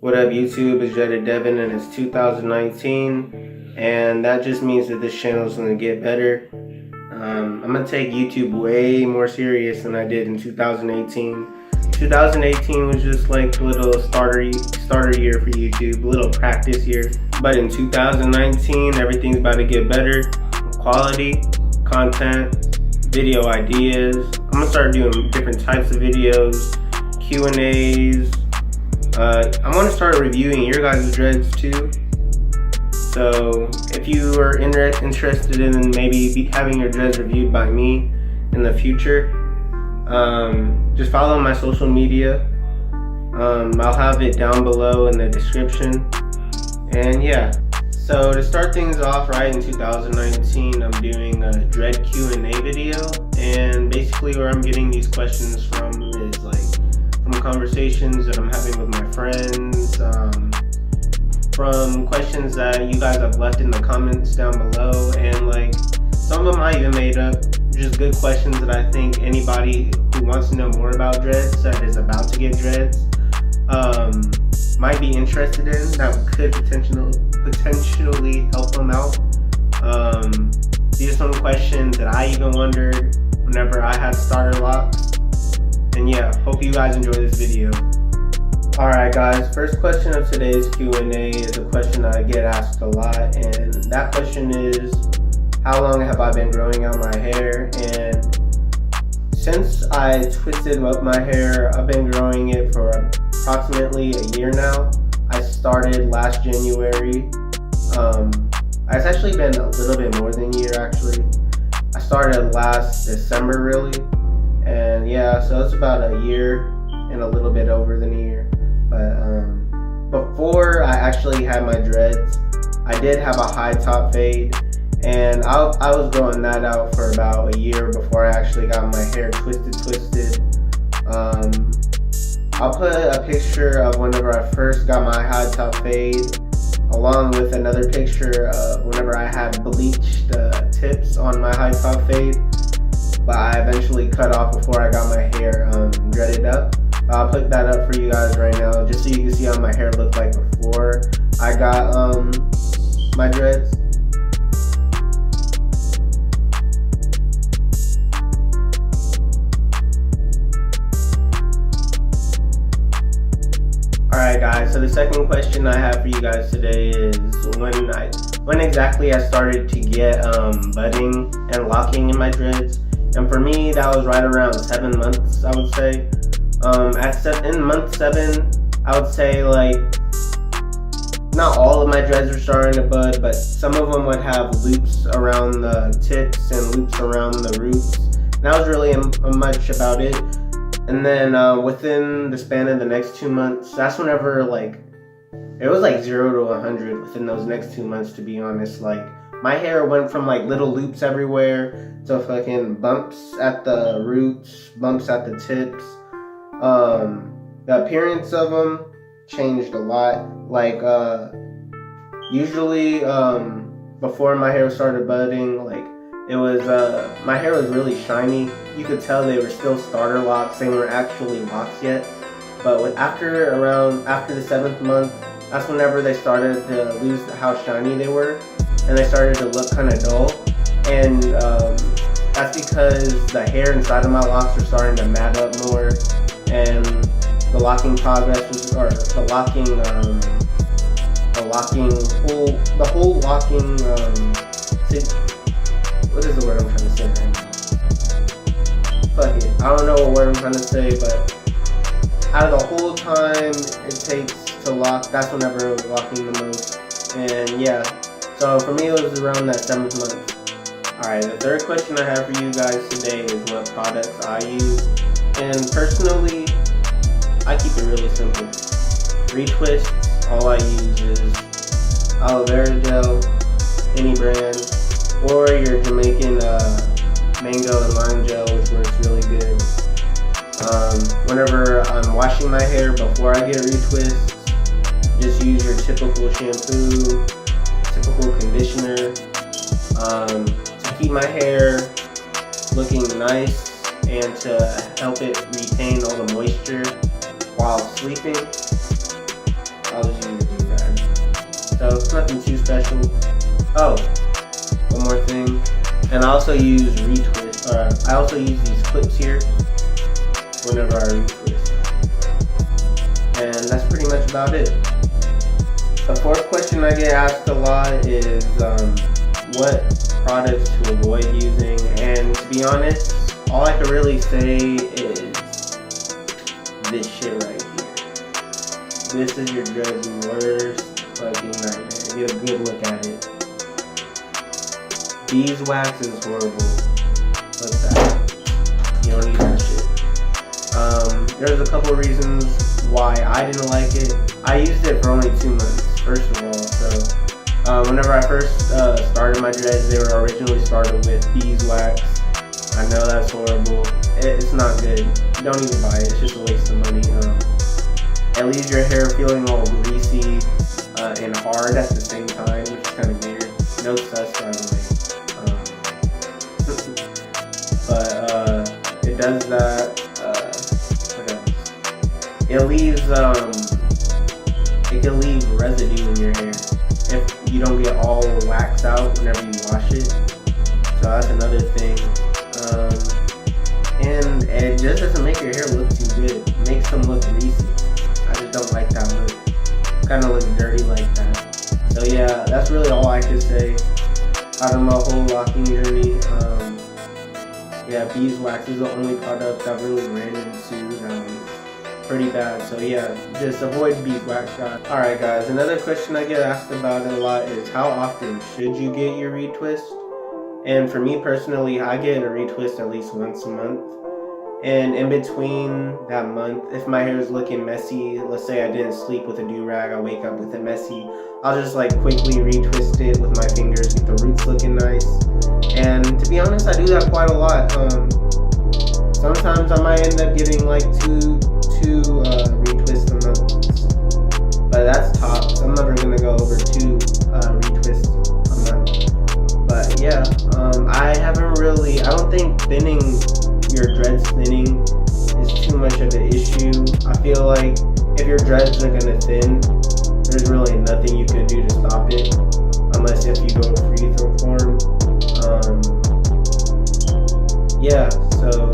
What up YouTube, it's Dreaded Devin and it's 2019 and that just means that this channel is going to get better. I'm going to take YouTube way more serious than I did in 2018. 2018 was just like a little starter year for YouTube, a little practice year. But in 2019, everything's about to get better. Quality, content, video ideas. I'm going to start doing different types of videos, Q&As. I want to start reviewing your guys' dreads too. So if you are interested in maybe having your dreads reviewed by me in the future, just follow my social media. I'll have it down below in the description. And yeah, so to start things off, right, in 2019, I'm doing a dread Q&A video, and basically where I'm getting these questions from is like from conversations that I'm having with my friends, from questions that you guys have left in the comments down below, and like some of them I even made up, just good questions that I think anybody who wants to know more about dreads, that is about to get dreads, might be interested in, that could potentially help them out. These are some questions that I even wondered whenever I had starter locks. And yeah, hope you guys enjoy this video. Alright guys, first question of today's Q&A is a question that I get asked a lot, and that question is, how long have I been growing out my hair? And since I twisted up my hair, I've been growing it for approximately a year now. I started last January. It's actually been a little bit more than a year actually. I started last December really. And yeah, so it's about a year and a little bit over than a year. But before I actually had my dreads, I did have a high top fade, and I was growing that out for about a year before I actually got my hair twisted. I'll put a picture of whenever I first got my high top fade, along with another picture of whenever I had bleached tips on my high top fade. But I eventually cut off before I got my hair dreaded up. I'll put that up for you guys right now, just so you can see how my hair looked like before I got my dreads. Alright guys, so the second question I have for you guys today is when exactly I started to get budding and locking in my dreads. And for me, that was right around 7 months, I would say. In month 7, I would say like, not all of my dreads were starting to bud, but some of them would have loops around the tips and loops around the roots. And that was really much about it. And then within the span of the next 2 months, that's whenever like, it was like 0 to 100 within those next 2 months, to be honest. Like, my hair went from like little loops everywhere to fucking bumps at the roots, bumps at the tips. The appearance of them changed a lot. Like, usually, before my hair started budding, like, it was, my hair was really shiny. You could tell they were still starter locks, they weren't actually locks yet. But after the 7th month, that's whenever they started to lose how shiny they were, and they started to look kind of dull. And that's because the hair inside of my locks were starting to mat up more, and the locking progress was, or the whole locking, what is the word I'm trying to say right now? Fuck it, I don't know what word I'm trying to say, but out of the whole time it takes to lock, that's whenever it was locking the most. And yeah, so for me it was around that 7th month. Alright, the third question I have for you guys today is what products I use. And personally, I keep it really simple. Retwists, all I use is aloe vera gel, any brand, or your Jamaican mango and lime gel, which works really good. Whenever I'm washing my hair before I get retwists, just use your typical shampoo, typical conditioner, to keep my hair looking nice and to help it retain all the moisture while sleeping. I'll just use a do-rag. So it's nothing too special. Oh, one more thing. And I also use retwist, I also use these clips here whenever I retwist. And that's pretty much about it. The fourth question I get asked a lot is what products to avoid using, and to be honest, all I can really say is this shit right here. This is your dread's worst fucking nightmare. Get a good look at it. Beeswax is horrible. What's that? You don't need that shit. There's a couple reasons why I didn't like it. I used it for only 2 months, first of all. So whenever I first started my dreads, they were originally started with beeswax. I know that's horrible. It's not good. Don't even buy it. It's just a waste of money. It leaves your hair feeling all greasy and hard at the same time, which is kind of weird. No sus, by the way. But it does that. What else? It leaves it can leave residue in your hair if you don't get all the wax out whenever you wash it. So that's another thing. And it just doesn't make your hair look too good. It makes them look greasy. I just don't like that look. Kind of looks dirty like that. So yeah, that's really all I could say out of my whole locking journey. Yeah, beeswax is the only product I've really ran into pretty bad. So yeah, just avoid beeswax, guys. Alright guys, another question I get asked about a lot is how often should you get your retwist? And for me personally, I get a retwist at least once a month. And in between that month, if my hair is looking messy, let's say I didn't sleep with a do-rag, I wake up with it messy, I'll just like quickly retwist it with my fingers, get the roots looking nice. And to be honest, I do that quite a lot. Sometimes I might end up getting like two retwists a month, but that's tops. I'm never gonna go over 2 retwists a month. But yeah, I don't think thinning your dreads thinning is too much of an issue. I feel like if your dreads are gonna thin, there's really nothing you could do to stop it, unless if you go free throw form. Yeah, so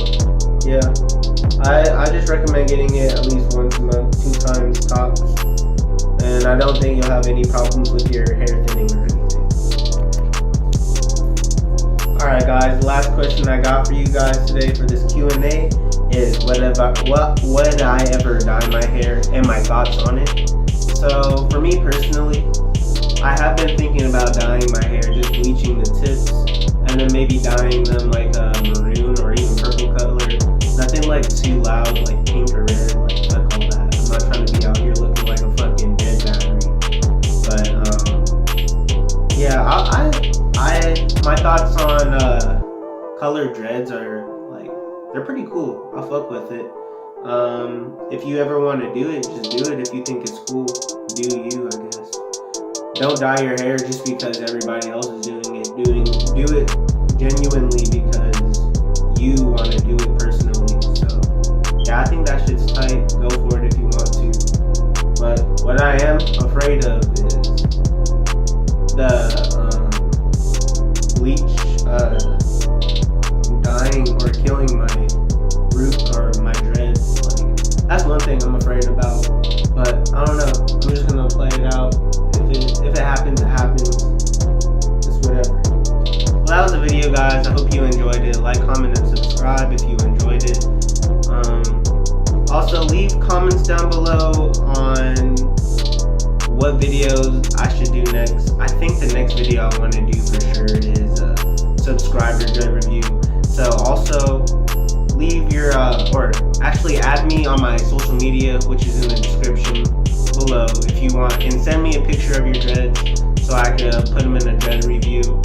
yeah, I just recommend getting it at least once a month, 2 times tops, and I don't think you'll have any problems with your hair thinning or anything. Alright guys, the last question I got for you guys today for this Q&A is would I ever dye my hair and my thoughts on it. So for me personally, I have been thinking about dyeing my hair, just bleaching the tips and then maybe dyeing them like a maroon or even purple color. Nothing like too loud, like pink or red, like fuck all that. I'm not trying to be out here looking like a fucking dead battery. But yeah, my thoughts on colored dreads are like, they're pretty cool. I'll fuck with it. If you ever want to do it, just do it. If you think it's cool, do you, I guess. Don't dye your hair just because everybody else is doing it. Do it genuinely because you want to do it personally. So yeah, I think that shit's tight. Go for it if you want to. But what I am afraid of is the bleach dying or killing my root or my dreads. Like, that's one thing I'm afraid about. But I don't know. I'm just gonna play it out. If it happens, it happens. Just whatever. Well, that was the video, guys. I hope you enjoyed it. Like, comment, and subscribe if you enjoyed it. Also, leave comments down below on what videos I should do next. I think the next video I want to do for sure is a subscriber dread review. So also leave your or actually add me on my social media, which is in the description below if you want, and send me a picture of your dreads so I can put them in a dread review.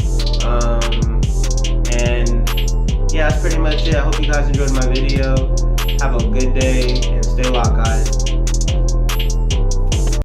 And yeah, that's pretty much it. I hope you guys enjoyed my video. Have a good day and stay locked, guys.